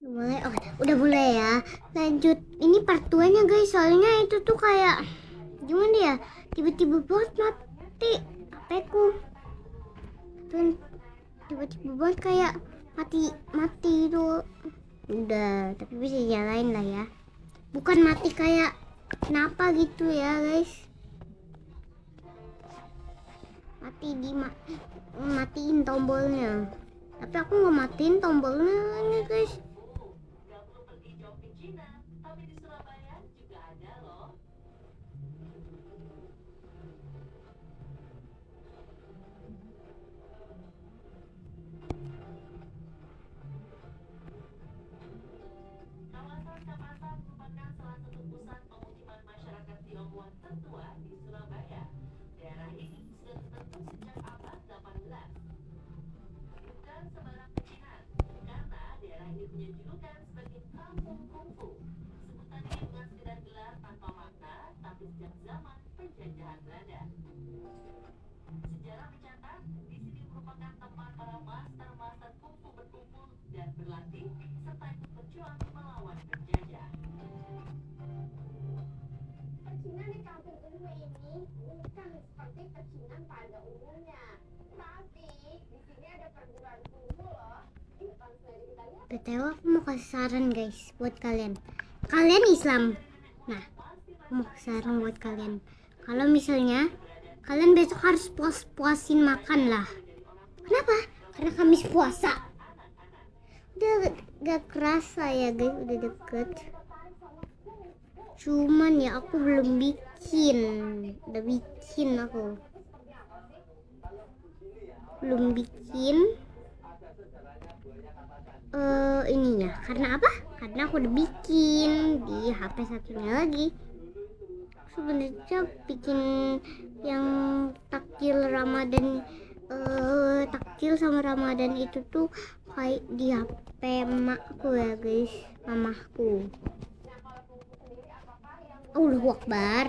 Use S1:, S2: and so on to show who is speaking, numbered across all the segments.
S1: Boleh, oh, udah boleh ya. Lanjut, ini part 2-nya guys. Soalnya itu tuh kayak gimana ya? Tiba-tiba banget mati HP-ku. Tuh, tiba-tiba banget kayak mati itu. Udah, tapi bisa nyalain lah ya. Bukan mati kayak kenapa gitu ya guys. Matiin tombolnya. Tapi aku nggak matiin tombolnya nih guys. BTW aku mau kasih saran guys buat kalian. Kalian Islam. Nah, aku mau kasih saran buat kalian. Kalau misalnya kalian besok harus puasin makan lah. Kenapa? Karena Kamis puasa. Udah gak kerasa ya guys, udah deket. Cuman ya aku belum bikin. Udah bikin aku. Belum bikin ininya. Karena apa? Karena aku udah bikin di HP satunya lagi. Sebenarnya bikin yang takjil Ramadan, takjil sama Ramadan itu tuh kayak di HP emakku ya guys, mamahku. Allahu Akbar.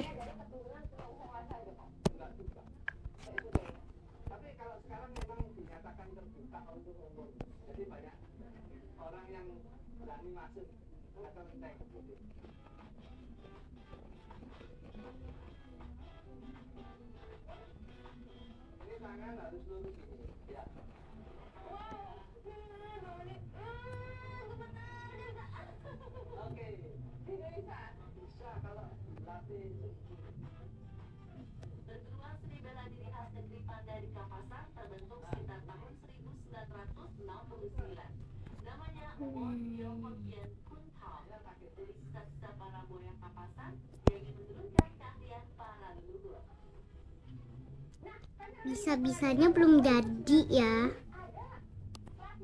S1: Bisa-bisanya belum jadi ya.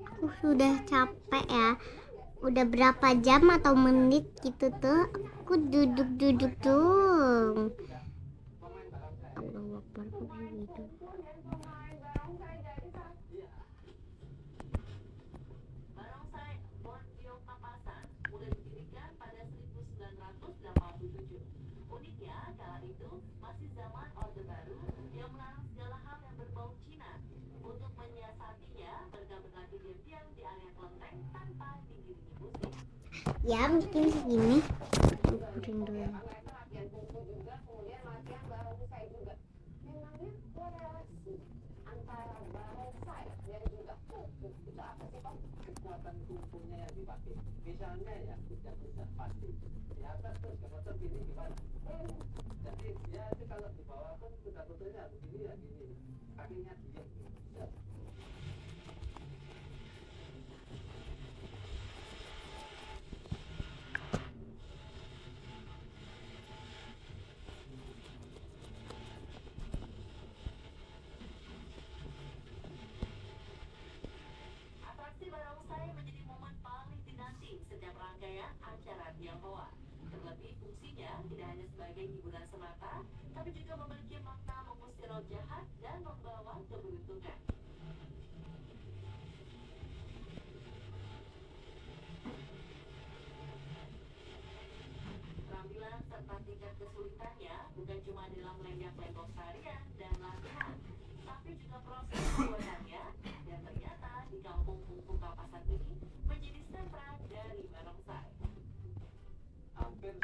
S1: Aku sudah capek ya. Udah berapa jam atau menit gitu tuh. Aku duduk tuh. Allahu Akbar gitu. Ya mungkin segini. Ukurin dulu.
S2: Kekuatan kumpulnya yang dipakai, misalnya ya hujan pasti di atas terus ke motor gini gimana? Jadi dia itu kalau di bawah pun kuda-kudanya begini ya gini, kakinya diem bisa.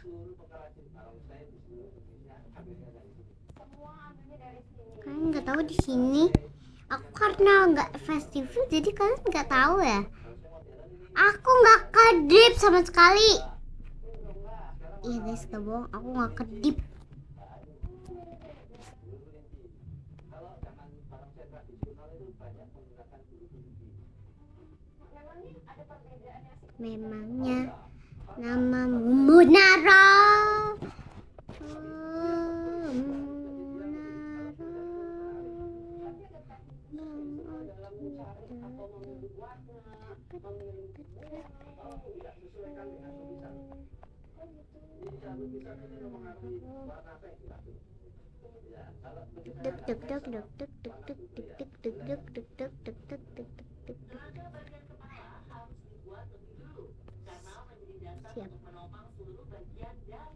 S2: seluruh pengrajin barongsai di seluruh Indonesia ambilnya dari sini.
S1: Kalian nggak tahu di sini. Aku karena nggak festival jadi kalian nggak tahu ya. Aku nggak kedip sama sekali. Iya guys, gak bohong, aku nggak kedip.
S2: Kalau zaman barongsai tradisional itu banyak menggunakan bulu kunci.
S1: Memangnya namamu Munaro.
S2: Disesuaikan dengan tulisan. Jadi lukisan ini mempengaruhi warna apa yang dipakai. Ya, kalau tulisannya
S1: Duk duk duk duk duk duk duk duk duk duk duk duk duk duk duk duk duk. Siap.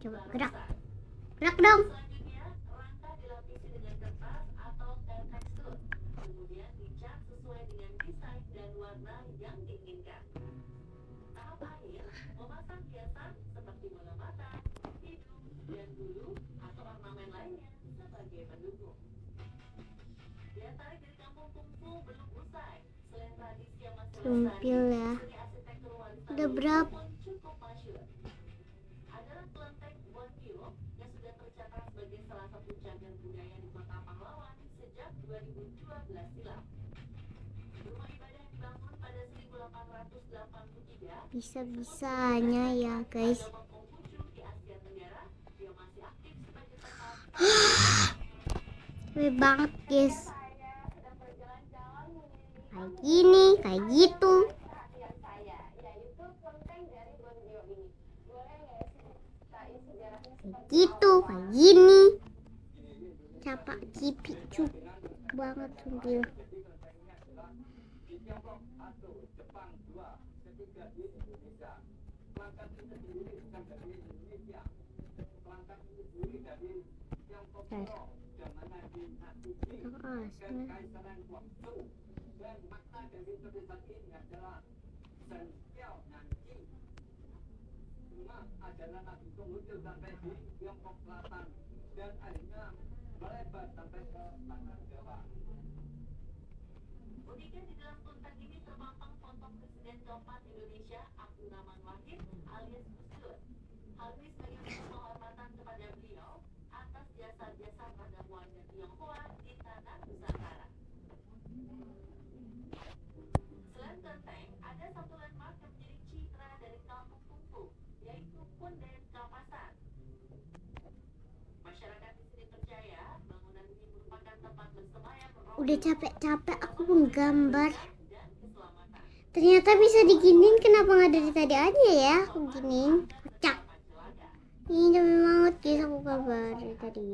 S1: Coba gerak. Gerak dong. Sumpil ya. Udah berapa? Bisa-bisanya ya guys. Capek banget guys. Kayak gini, kayak gitu. Kayak gitu, kayak gini. Capak cipi cuk banget sumpil.
S2: di Tiongkok 1, Jepang 2, ketiga di Indonesia. Pelangkat itu sendiri bukan dari Indonesia. Pelangkat itu sendiri dari Tiongkok Kuno, zamannya dinasti Qing dan Kaisaran Guangzhou. Dan makna dari tulisan ini adalah Shen Qiao Nanji. Cuma ajaran Nabi itu muncul sampai di Tiongkok Selatan dan akhirnya melebar sampai ke tanah Jawa. Uniknya di dalam tulisan ini terpampang foto Presiden keempat Indonesia Abdurrahman Wahid alias Gus Dur. Hal ini sebagai bentuk penghormatan kepada beliau atas jasa-jasa pada warga Tionghoa di tanah Nusantara. Selain kelenteng, ada satu landmark yang menjadi citra dari kampung kungfu, yaitu Punden Kapasan. Masyarakat di sini percaya bangunan ini merupakan tempat bersemayam roh.
S1: Udah capek-capek aku menggambar. Ternyata bisa diginiin, kenapa nggak dari tadi aja ya aku giniin. Kocak. Ini capek banget guys aku gambar dari tadi.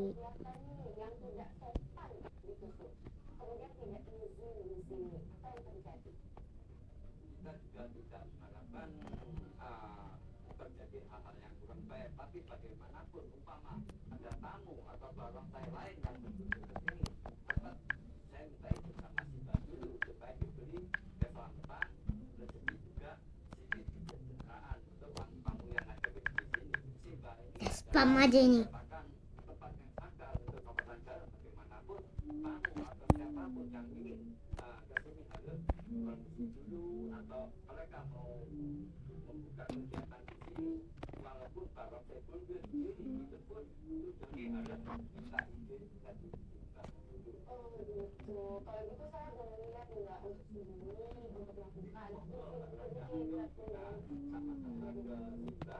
S2: Kita juga tidak mengharapkan terjadi hal-hal yang kurang baik, tapi bagaimanapun umpama ada tamu atau barongsai lain yang berkunjung ke sini, maka saya minta informasi dulu supaya diberi keselamatan, rezeki juga sedikit kesejahteraan untuk tamu yang ada di sini. Sehingga ini
S1: Spam aja ini.
S2: merupakan tempat yang sakral untuk Kabupaten Garut. Bagaimanapun tamu atau siapapun yang ingin ke sini harus permisi dulu, atau mereka mau membuka kegiatan di sini, walaupun barongsai Punden sendiri itu pun tujuannya harus minta izin dari kita dulu. Oh gitu. Kalau gitu saya boleh lihat nggak untuk sini untuk melakukan sama-sama ke kita.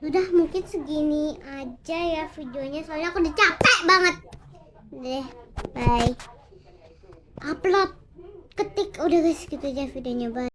S1: Udah mungkin segini aja ya videonya, soalnya aku udah capek banget. Deh, bye. Upload, ketik, udah guys gitu aja videonya, bye.